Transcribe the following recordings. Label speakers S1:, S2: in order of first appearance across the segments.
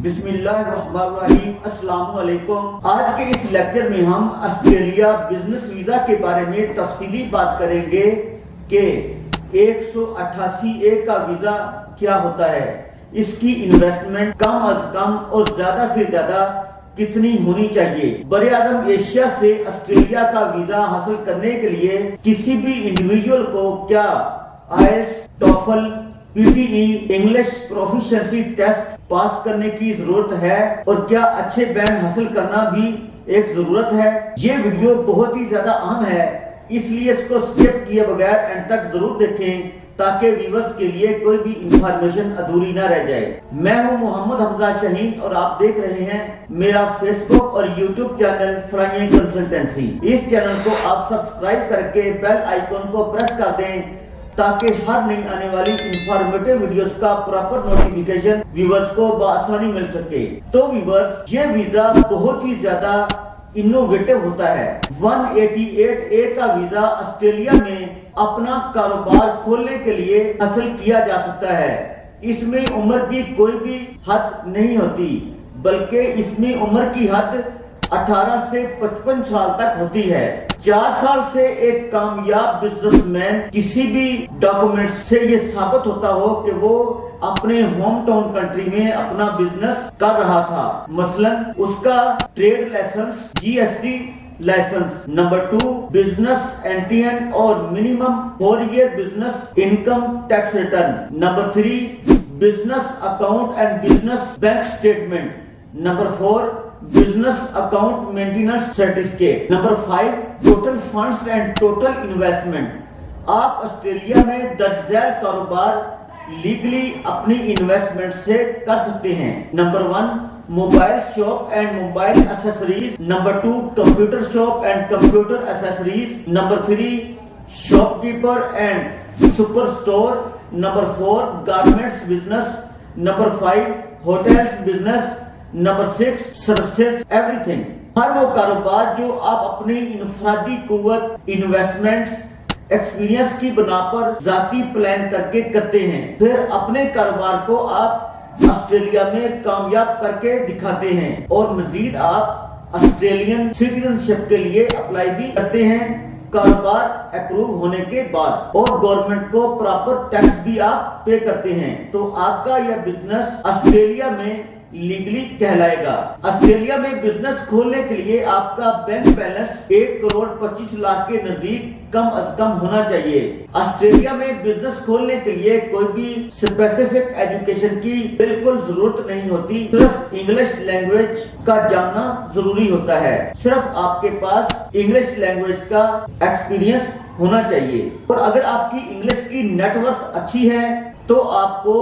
S1: बिस्मिल्लाहिर्रहमानिर्रहीम। अस्सलाम वालेकुम। आज के इस लेक्चर में हम ऑस्ट्रेलिया बिजनेस वीजा के बारे में तफसीली बात करेंगे कि 188A का वीजा क्या होता है, इसकी इन्वेस्टमेंट कम अज कम और ज्यादा से ज्यादा कितनी होनी चाहिए। बड़े आजम एशिया से ऑस्ट्रेलिया का वीजा हासिल करने के लिए किसी भी इंडिविजुअल को क्या IELTS, TOEFL, PTE, English proficiency test pass करने की जरूरत है और क्या अच्छे बैंड हासिल करना भी एक जरूरत है। ये वीडियो बहुत ही ज्यादा अहम है, इसलिए इसको स्किप किए बगैर एंड तक जरूर देखें ताकि व्यूअर्स के लिए कोई भी इंफॉर्मेशन अधूरी ना रह जाए। मैं हूं मोहम्मद हमजा शाहीन और आप देख रहे हैं मेरा फेसबुक और यूट्यूब चैनल फ्लाइंग कंसल्टेंसी। इस चैनल को आप सब्सक्राइब करके बेल आइकन को प्रेस कर दें ताकि हर नई आने वाली इंफॉर्मेटिव वीडियोस का प्रॉपर नोटिफिकेशन व्यूअर्स को बआसानी मिल सके। तो व्यूअर्स, ये वीजा बहुत ही ज्यादा इनोवेटिव होता है। 188A का वीजा ऑस्ट्रेलिया में अपना कारोबार खोलने के लिए हासिल किया जा सकता है। इसमें उम्र की कोई भी हद नहीं होती, बल्कि इसमें उम्र की हद 18 से 55 साल तक होती है। 4 साल से एक कामयाब बिजनेसमैन किसी भी डॉक्यूमेंट से ये साबित होता हो कि वो अपने होम टाउन कंट्री में अपना बिजनेस कर रहा था। मसलन उसका trade licence, GST licence, number 2 business NTN और minimum 4 year business income tax return, number 3 business account and business bank statement, number 4 business account maintenance certificate, number 5 total funds and total investment. आप Australia में दर्ज झैल कारोबार legally अपनी investment से कर सकते हैं। Number 1 mobile shop and mobile accessories, number 2 computer shop and computer accessories, number 3 shopkeeper and super store, number 4 garments business, number 5 hotels business, number 6 services everything. हर वो कारोबार जो आप अपनी इनफरादी कुव्वत, इन्वेस्टमेंट्स, एक्सपीरियंस की बना पर जाती प्लान करके करते हैं, फिर अपने कारोबार को आप ऑस्ट्रेलिया में कामयाब करके दिखाते हैं और मजीद आप ऑस्ट्रेलियन सिटीजनशिप के लिए अप्लाई भी करते हैं कारोबार अप्रूव होने के बाद, और गवर्नमेंट को प्रॉपर टैक्स भी आप पे करते हैं। तो आपका यह बिजनेस ऑस्ट्रेलिया में लीगली कहलाएगा। ऑस्ट्रेलिया में बिजनेस खोलने के लिए आपका बैंक बैलेंस 1,25,00,000 के नजदीक कम अज कम होना चाहिए। ऑस्ट्रेलिया में बिजनेस खोलने के लिए कोई भी स्पेसिफिक एजुकेशन की बिल्कुल जरूरत नहीं होती, सिर्फ इंग्लिश लैंग्वेज का जानना जरूरी होता है। सिर्फ आपके पास इंग्लिश लैंग्वेज का एक्सपीरियंस होना चाहिए, और अगर आपकी इंग्लिश की नेटवर्क अच्छी है तो आपको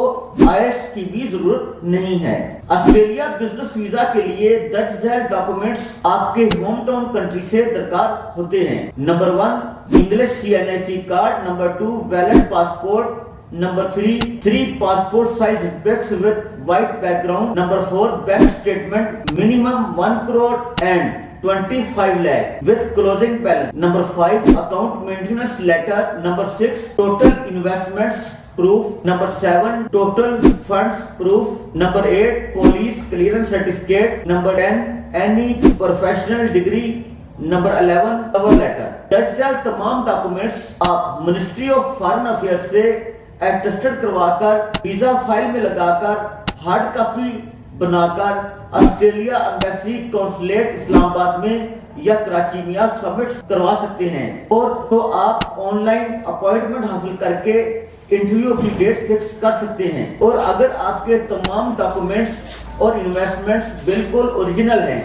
S1: आईएलटीएस की भी जरूरत नहीं है। ऑस्ट्रेलिया बिजनेस वीजा के लिए दर्ज झैल डॉक्यूमेंट्स आपके होम टाउन कंट्री से दरकार होते हैं। Number 1 English CNIC card, number 2 valid passport, number 3 passport size pics with white background, number 4 bank statement minimum 1 crore and 25 lakh with closing balance, number 5 account maintenance letter, number 6 total investments proof, number 7 total funds proof, number 8 police clearance certificate, number 10 any professional degree, number 11 cover letter. दरअसल तमाम documents आप ministry of foreign affairs से attested करवाकर visa file में लगाकर hard copy बनाकर Australia embassy consulate Islamabad में या कराची में आप सबमिट करवा सकते हैं, और तो आप ऑनलाइन अपॉइंटमेंट हासिल करके इंटरव्यू की डेट फिक्स कर सकते हैं। और अगर आपके तमाम डॉक्यूमेंट्स और इन्वेस्टमेंट्स बिल्कुल ओरिजिनल हैं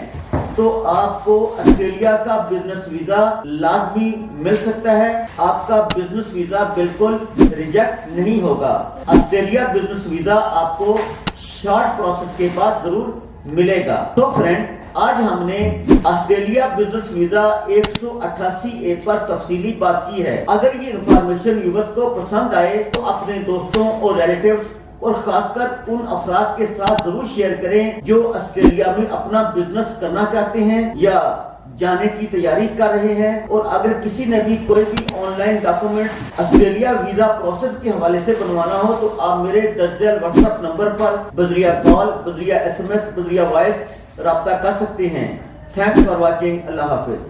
S1: तो आपको ऑस्ट्रेलिया का बिजनेस वीजा लाजमी मिल सकता है। आपका बिजनेस वीजा बिल्कुल रिजेक्ट नहीं होगा। ऑस्ट्रेलिया बिजनेस वीजा आपको शॉर्ट प्रोसेस के बाद जरूर मिलेगा। तो फ्रेंड, आज हमने ऑस्ट्रेलिया बिजनेस वीजा 188A पर तफसीली बात की है। अगर ये इंफॉर्मेशन व्यूअर्स को पसंद आए तो अपने दोस्तों और रिलेटिव्स और खासकर उन अफराद के साथ जरूर शेयर करें जो ऑस्ट्रेलिया में अपना बिजनेस करना चाहते हैं या जाने की तैयारी कर रहे हैं। और अगर किसी ने भी कोई भी online document Australia visa process के हवाले से बनवाना हो तो आप मेरे दर्जल व्हाट्सएप नंबर पर बजरिया कॉल, बजरिया SMS, बजरिया वॉइस राब्ता कर सकते हैं। Thanks for watching. Allah Hafiz.